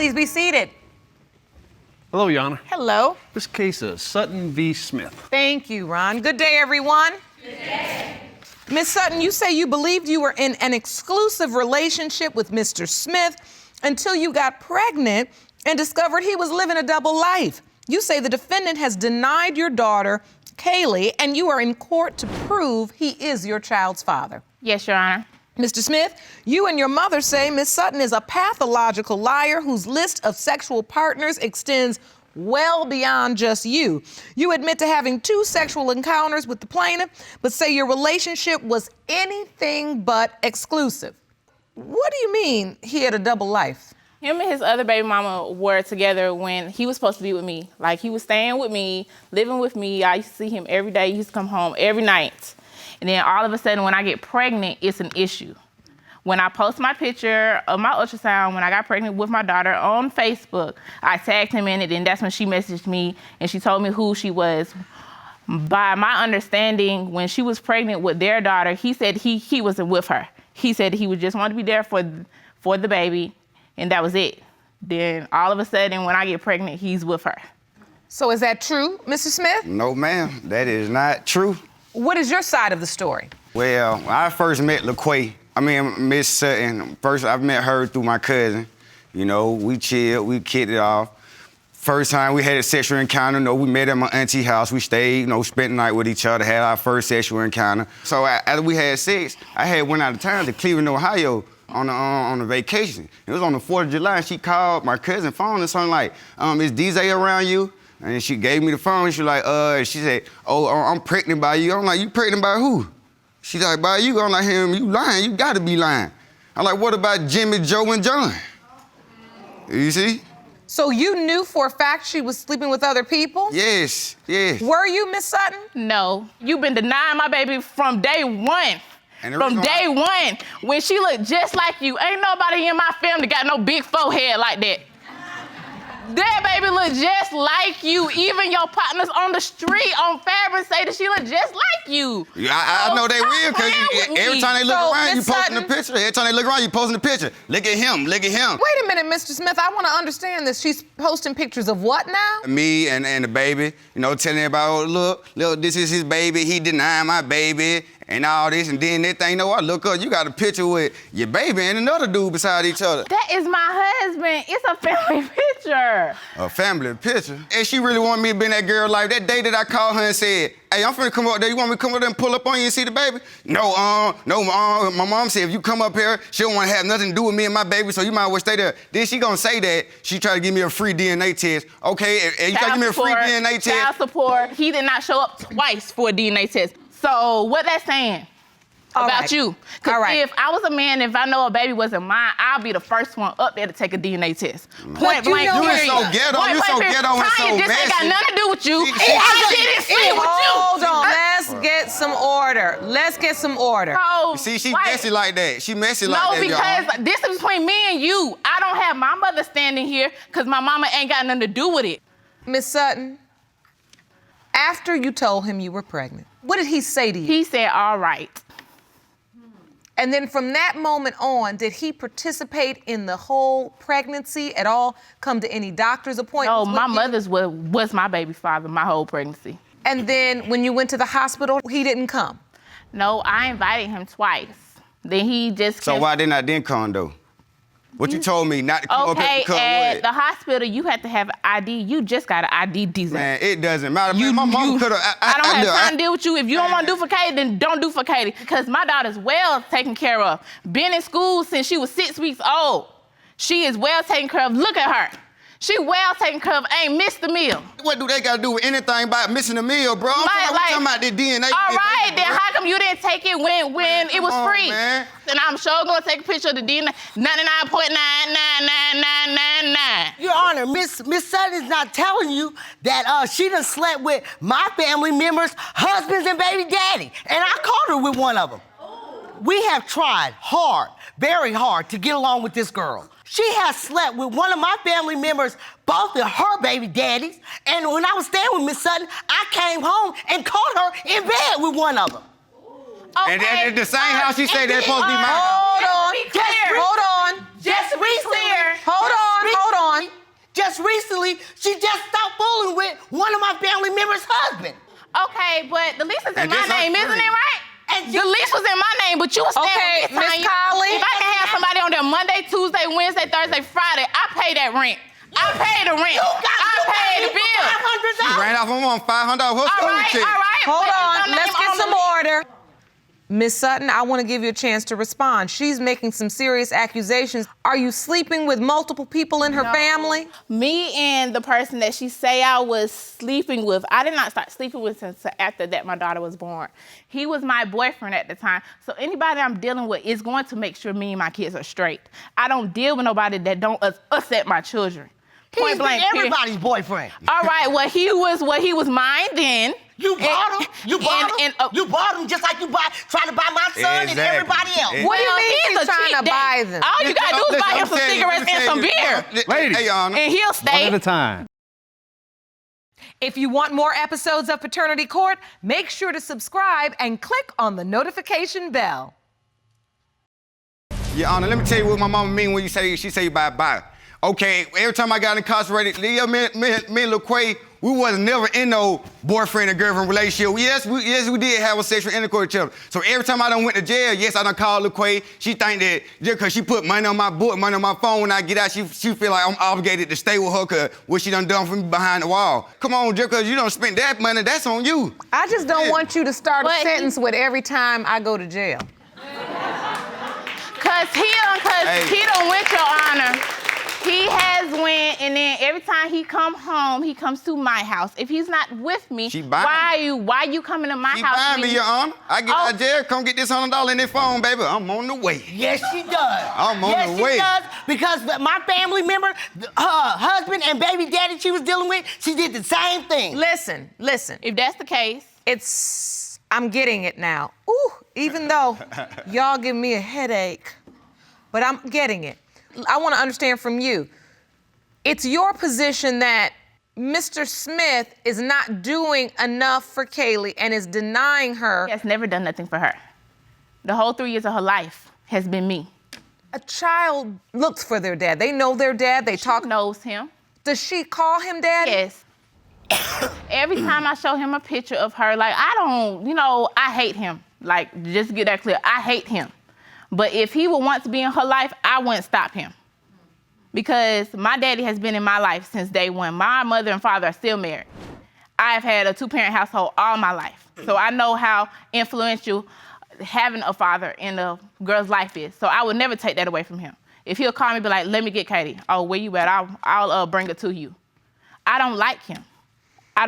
Please be seated. Hello, Your Honor. Hello. This case is Sutton v. Smith. Thank you, Ron. Good day, everyone. Good day. Miss Sutton, you say you believed you were in an exclusive relationship with Mr. Smith until you got pregnant and discovered he was living a double life. You say the defendant has denied your daughter, Kaylee, and you are in court to prove he is your child's father. Yes, Your Honor. Mr. Smith, you and your mother say Miss Sutton is a pathological liar whose list of sexual partners extends well beyond just you. You admit to having 2 sexual encounters with the plaintiff, but say your relationship was anything but exclusive. What do you mean he had a double life? Him and his other baby mama were together when he was supposed to be with me. Like, he was staying with me, living with me. I used to see him every day. He used to come home every night. And then all of a sudden, when I get pregnant, it's an issue. When I post my picture of my ultrasound when I got pregnant with my daughter on Facebook, I tagged him in it, and that's when she messaged me, and she told me who she was. By my understanding, when she was pregnant with their daughter, he said he wasn't with her. He said he would just want to be there for the baby, and that was it. Then all of a sudden, when I get pregnant, he's with her. So is that true, Mr. Smith? No, ma'am, that is not true. What is your side of the story? Well, when I first met Miss Sutton, first I met her through my cousin. You know, we chilled, we kicked it off. First time we had a sexual encounter, we met at my auntie's house. We stayed, spent the night with each other, had our first sexual encounter. So after we had sex, I had went out of town to Cleveland, Ohio on a vacation. It was on the 4th of July, and she called my cousin's phone and something like, is DJ around you? And she gave me the phone, and she was like, and she said, I'm pregnant by you. I'm like, you pregnant by who? She's like, by you. I'm like, him, you lying, you gotta be lying. I'm like, what about Jimmy, Joe, and John? You see? So you knew for a fact she was sleeping with other people? Yes, yes. Were you, Miss Sutton? No, you've been denying my baby from day one. From day one, when she looked just like you. Ain't nobody in my family got no big forehead like that. That baby look just like you. Even your partners on the street on Fabric say that she look just like you. Yeah, I know they will, because every time they look around, you posting a picture. Every time they look around, you posting a picture. Look at him, look at him. Wait a minute, Mr. Smith, I want to understand this. She's posting pictures of what now? Me and the baby, telling everybody, look, this is his baby, he denied my baby, and all this, and then that thing, I look up, you got a picture with your baby and another dude beside each other. That is my husband. It's a family picture. A family picture? And she really wanted me to be in that girl's life. That day that I called her and said, hey, I'm finna come up there. You want me to come up there and pull up on you and see the baby? No, my mom said if you come up here, she don't want to have nothing to do with me and my baby, so you might as well stay there. Then she gonna say that. She tried to give me a free DNA test. Okay, and you try to give me a free DNA test? Child support. He did not show up twice for a DNA test. So what that's saying about you? Because if I was a man, if I know a baby wasn't mine, I'll be the first one up there to take a DNA test. Point blank. You is so ghetto. You so ghetto and so this messy. ain't got nothing to do with you. I didn't see with you. Hold on. Let's get some order. Let's get some order. So, see, she messy like that. She messy like that, No, because this is between me and you. I don't have my mother standing here because my mama ain't got nothing to do with it. Miss Sutton, after you told him you were pregnant, what did he say to you? He said, all right. And then from that moment on, did he participate in the whole pregnancy at all? Come to any doctor's appointments? No, my mother's was my baby father my whole pregnancy. And then when you went to the hospital, he didn't come? No, I invited him twice. Then he just So why didn't I then come, though? What you told me not to come up here because at the hospital, you have to have an ID. You just got an ID decent. Man, it doesn't matter. My mom could have. I don't have time to deal with you. If you don't want to do for Katie, then don't do for Katie. Because my daughter's well taken care of. Been in school since she was 6 weeks old. She is well taken care of. Look at her. She well taken care of, ain't missed the meal. What do they got to do with anything about missing a meal, bro? I'm talking about the DNA. All right, then how come you didn't take it when it was free? Man. And I'm sure gonna take a picture of the DNA, 99.99999. Your Honor, Miss Sutton is not telling you that she done slept with my family members, husbands, and baby daddy. And I caught her with one of them. We have tried hard, very hard, to get along with this girl. She has slept with one of my family members, both of her baby daddies, and when I was staying with Miss Sutton, I came home and caught her in bed with one of them. Okay. And at the same house, she said they're supposed to be mine. Hold on. Hold on. Hold on. Just to be clear. Hold on. recently, she just stopped fooling with one of my family members' husband. Okay, but the lease is in And my this name, her isn't free. it right? And The lease was in my name, but you was staying Okay, with me. Miss Colley. If I can have somebody on there Monday, Tuesday, Wednesday, Thursday, Friday, I pay that rent. I pay the rent. I pay the bill. She ran off on $500. What's All going right, check? all right. Hold but on, it's your let's name get on the some lease. order. Miss Sutton, I want to give you a chance to respond. She's making some serious accusations. Are you sleeping with multiple people in her family? Me and the person that she say I was sleeping with, I did not start sleeping with since after that my daughter was born. He was my boyfriend at the time. So anybody I'm dealing with is going to make sure me and my kids are straight. I don't deal with nobody that don't upset my children. He's been period. everybody's boyfriend. All right, well he was mine then. You bought him. You bought him. and, You bought him just like you trying to buy my son and Exactly. everybody else. Exactly. What do you mean he's she's a trying cheap to buy date. them? All you gotta do is buy him some cigarettes and some beer. Ladies. Hey, Your Honor. And he'll One stay. at a time. If you want more episodes of Paternity Court, make sure to subscribe and click on the notification bell. Your Honor, let me tell you what my mama mean when she say you bye. Okay, every time I got incarcerated, me and LaQuay, we was never in no boyfriend and girlfriend relationship. Yes, we did have a sexual intercourse with each other. So every time I done went to jail, yes, I done called LaQuay. She think that just because she put money on my book, money on my phone, when I get out, she feel like I'm obligated to stay with her because what she done for me behind the wall. Come on, just because you don't spend that money, that's on you. I just don't Yeah. want you to start But a sentence with every time I go to jail. Cause he done went, Your Honor. He has went, and then every time he come home, he comes to my house. If he's not with me, She buying why you coming to my She house? buying me, Your Honor. I get out of jail, come get this $100 in this phone, baby. I'm on the way. Yes, she does. I'm on yes, the way. she does, because my family member, her husband and baby daddy she was dealing with, she did the same thing. Listen. If that's the case, I'm getting it now. Ooh, even though y'all give me a headache, but I'm getting it. I want to understand from you. It's your position that Mr. Smith is not doing enough for Kaylee and is denying her. he has never done nothing for her. The whole 3 years of her life has been me. A child looks for their dad. They know their dad. They talk. She knows him. Does she call him dad? Yes. Every time I show him a picture of her, like, I hate him. Like, just to get that clear, I hate him. But if he would want to be in her life, I wouldn't stop him. Because my daddy has been in my life since day one. My mother and father are still married. I've had a 2-parent household all my life. So I know how influential having a father in a girl's life is. So I would never take that away from him. If he'll call me and be like, let me get Katie. Oh, where you at? I'll bring her to you. I don't like him. I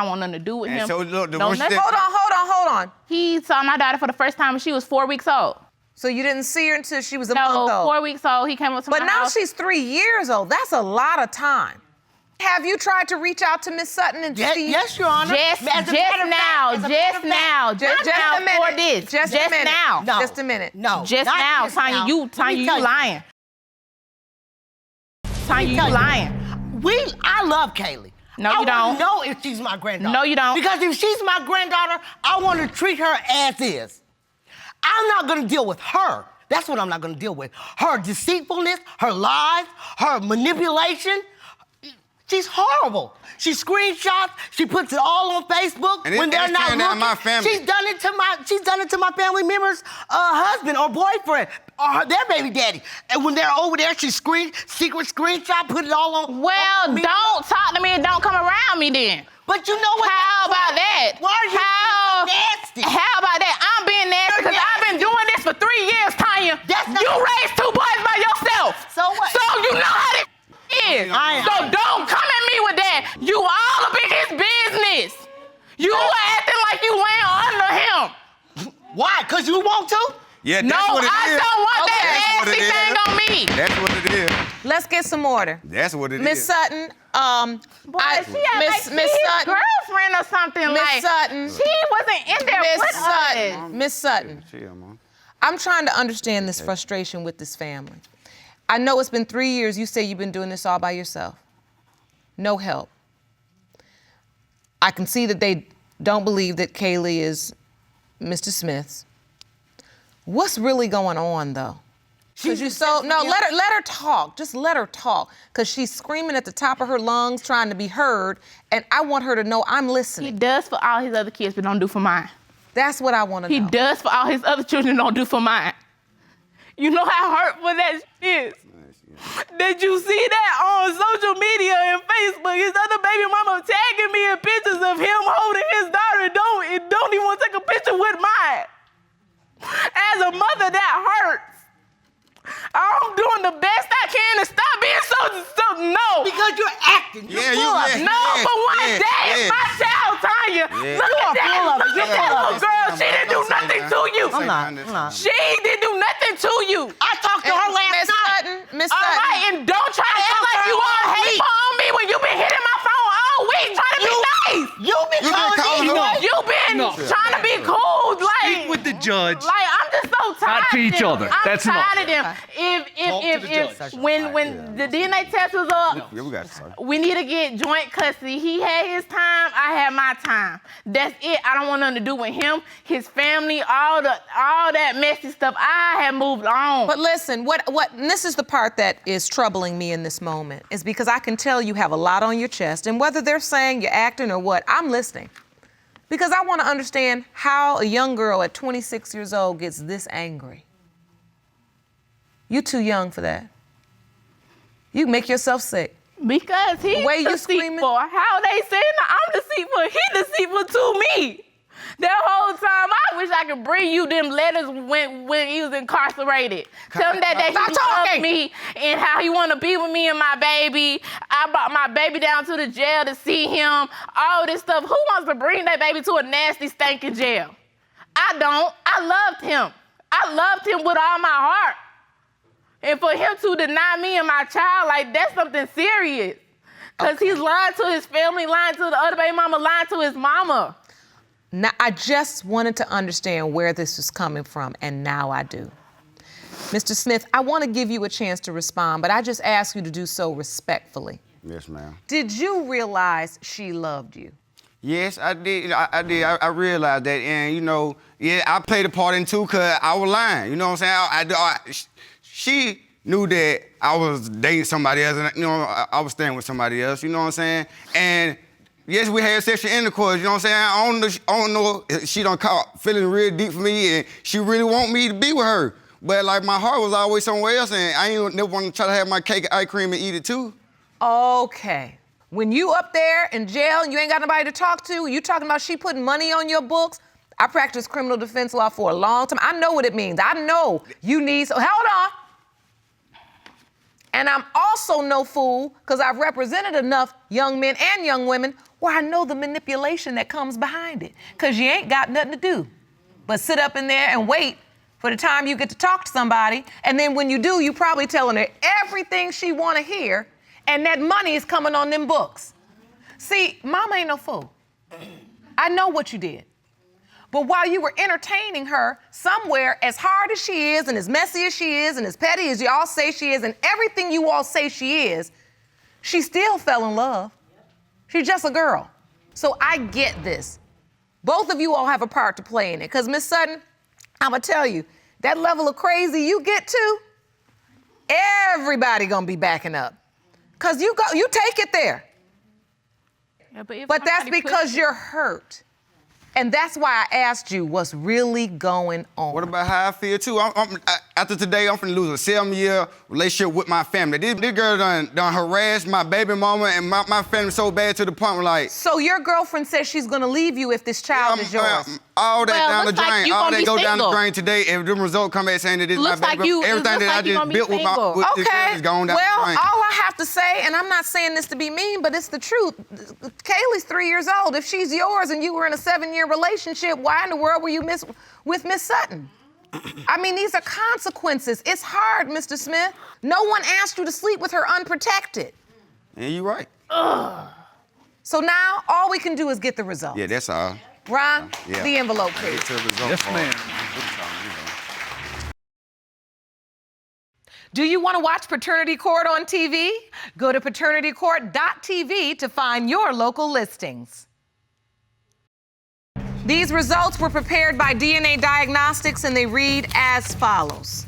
want nothing to do with And him. so, look, the No, one nothing. step- Hold on. He saw my daughter for the first time when she was 4 weeks old. So you didn't see her until she was a No, month old. 4 weeks old, he came up to But my now house. she's 3 years old. That's a lot of time. Have you tried to reach out to Miss Sutton and see? Yes, Your Honor. Just As a matter of now, fact, just now, Just now a minute. for this. Just a minute. now. No. Just a minute. No. Just not now, just Tanya, now. you Let me tell lying. Tanya, you tell you. lying. I love Kaylee. No, I you don't. want to know if she's my granddaughter. No, you don't. Because if she's my granddaughter, I want to treat her as is. I'm not going to deal with her. That's what I'm not going to deal with. Her deceitfulness, her lies, her manipulation. She's horrible. She screenshots. She puts it all on Facebook And when it's they're not tearing looking. down my family. She's done it to my family members' husband or boyfriend or their baby daddy. And when they're over there, she secret screenshot, put it all on. Well, on me. don't talk to me and don't come around me then. But you know what? How about that? Why are you How being so nasty? How about that? I'm being nasty You're because I've been doing this for 3 years, Tanya. That's not- You raised 2 boys by yourself. So what? So you know how this is. I am. So don't come at me with that. You all up in his business. You are acting like you went under him. Why? Because you want to? Yeah, No, that's what it is. I don't want That's that what it nasty is. thing on me. That's what it is. Let's get some order. That's what it is. Miss Sutton, Boy, she had Miss like his Sutton, girlfriend or something Miss like. Sutton. She wasn't in there Miss with Sutton, us. Miss Sutton. Chill, man. I'm trying to understand this frustration with this family. I know it's been 3 years. You say you've been doing this all by yourself. No help. I can see that they don't believe that Kaylee is Mr. Smith's. What's really going on, though? Cause you so no. Let her talk. Just let her talk. Cause she's screaming at the top of her lungs, trying to be heard, and I want her to know I'm He listening. does for all his other kids, but don't do for mine. That's what I want to He know. does for all his other children, don't do for mine. You know how hurtful that is. Did you see that on social media and Facebook? His other baby mama tagging me in pictures of him holding his daughter and don't even want to take a picture with mine. As a mother, that hurts. I'm doing the best I can to stop being so no. Because you're acting. You're full of it. No, for one day, it's my child, Tanya. Look at that. Look at that little girl. She didn't do nothing to you. I'm not. She didn't do nothing to you. I talked to her last Miss night. Sutton, Miss All Sutton. right, and don't try to act like you all hateful on me when you've been hitting my phone all week trying to be nice. You've been calling me. You've been trying to be cool, like. With the judge. Like, I'm just so tired. Not to each of them. other. I'm That's tired enough. of them. If when the DNA test was up, Yeah, we got you. we need to get joint custody. He had his time, I had my time. That's it. I don't want nothing to do with him, his family, all that messy stuff. I have moved on. But listen, and this is the part that is troubling me in this moment, is because I can tell you have a lot on your chest, and whether they're saying you're acting or what, I'm listening. Because I want to understand how a young girl at 26 years old gets this angry. You too young for that. You make yourself sick. Because he's The way you deceitful. screaming? How they saying that I'm deceitful? He deceitful to me. That whole time, I wish I could bring you them letters when he was incarcerated. Tell him that he Stop loves talking. me and how he want to be with me and my baby. I brought my baby down to the jail to see him. All this stuff. Who wants to bring that baby to a nasty, stinking jail? I don't. I loved him. I loved him with all my heart. And for him to deny me and my child, like, that's something serious. Because he's lying to his family, lying to the other baby mama, lying to his mama. Now, I just wanted to understand where this was coming from, and now I do. Mr. Smith, I want to give you a chance to respond, but I just ask you to do so respectfully. Yes, ma'am. Did you realize she loved you? Yes, I did. I did. I realized that, and I played a part in too, cause I was lying. You know what I'm saying? She knew that I was dating somebody else, and I was staying with somebody else. You know what I'm saying? And yes, we had sexual intercourse. You know what I'm saying? I don't know if she done caught feeling real deep for me, and she really want me to be with her. But like my heart was always somewhere else, and I ain't never want to try to have my cake and ice cream and eat it too. Okay. When you up there in jail and you ain't got nobody to talk to, you talking about she putting money on your books? I practiced criminal defense law for a long time. I know what it means. I know you need, so hold on. And I'm also no fool, because I've represented enough young men and young women where I know the manipulation that comes behind it. Because you ain't got nothing to do but sit up in there and wait for the time you get to talk to somebody. And then when you do, you probably telling her everything she want to hear, and that money is coming on them books. See, mama ain't no fool. I know what you did. But while you were entertaining her, somewhere, as hard as she is, and as messy as she is, and as petty as y'all say she is, and everything you all say she is, she still fell in love. She's just a girl. So I get this. Both of you all have a part to play in it. Because, Miss Sutton, I'm going to tell you, that level of crazy you get to, everybody going to be backing up. Because you take it there. Yeah, But that's because you're hurt. And that's why I asked you what's really going on. What about how I feel too? After today, I'm finna lose a 7-year relationship with my family. This girl done harassed my baby mama and my family so bad to the point where like. So your girlfriend says she's gonna leave you if this child is yours. All that down the looks like drain. you All gonna that be go down the single. drain today. If the result come back saying that this is my Looks like baby, you- it everything looks that I like you just gonna be built with single. this girl Okay, is gone down well, the drain. all I have to say, and I'm not saying this to be mean, but it's the truth. Kaylee's 3 years old. If she's yours and you were in a 7-year relationship, why in the world were you with Miss Sutton? I mean, these are consequences. It's hard, Mr. Smith. No one asked you to sleep with her unprotected. Yeah, you right. So now all we can do is get the results. Yeah, that's all. Ron, Yeah. the envelope, please. Get to the result Yes, part. ma'am. Do you want to watch Paternity Court on TV? Go to paternitycourt.tv to find your local listings. These results were prepared by DNA Diagnostics, and they read as follows.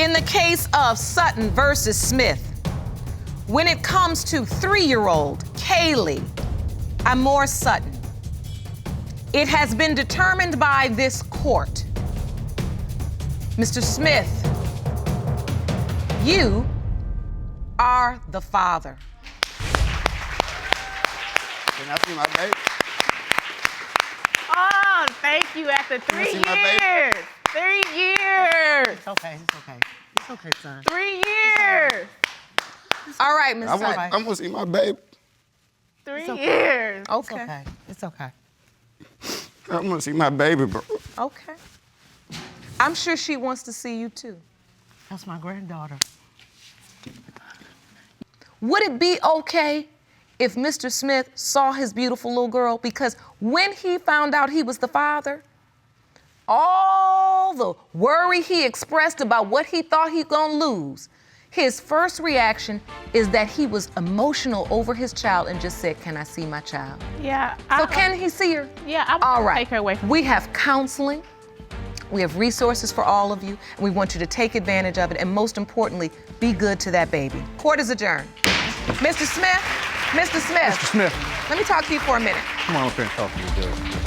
In the case of Sutton versus Smith, when it comes to 3-year-old Kaylee Amore Sutton, it has been determined by this court, Mr. Smith, you are the father. Can I see my baby? Oh, thank you. After 3 see my baby? years. 3 years. It's okay. It's okay. It's okay, son. 3 years. All right, Ms. Sutton. I'm gonna see my baby. 3 years. It's Okay. okay. It's okay. I'm gonna see my baby, bro. Okay. I'm sure she wants to see you too. That's my granddaughter. Would it be okay if Mr. Smith saw his beautiful little girl? Because when he found out he was the father, all the worry he expressed about what he thought he gonna lose, his first reaction is that he was emotional over his child and just said, "Can I see my child?" Yeah. So can he see her? Yeah, I All want to right. take her away from We have counseling. We have resources for all of you, and we want you to take advantage of it, and most importantly, be good to that baby. Court is adjourned. Mr. Smith, Mr. Smith. Mr. Smith, Let me talk to you for a minute. come on up here and talk to me, Bill.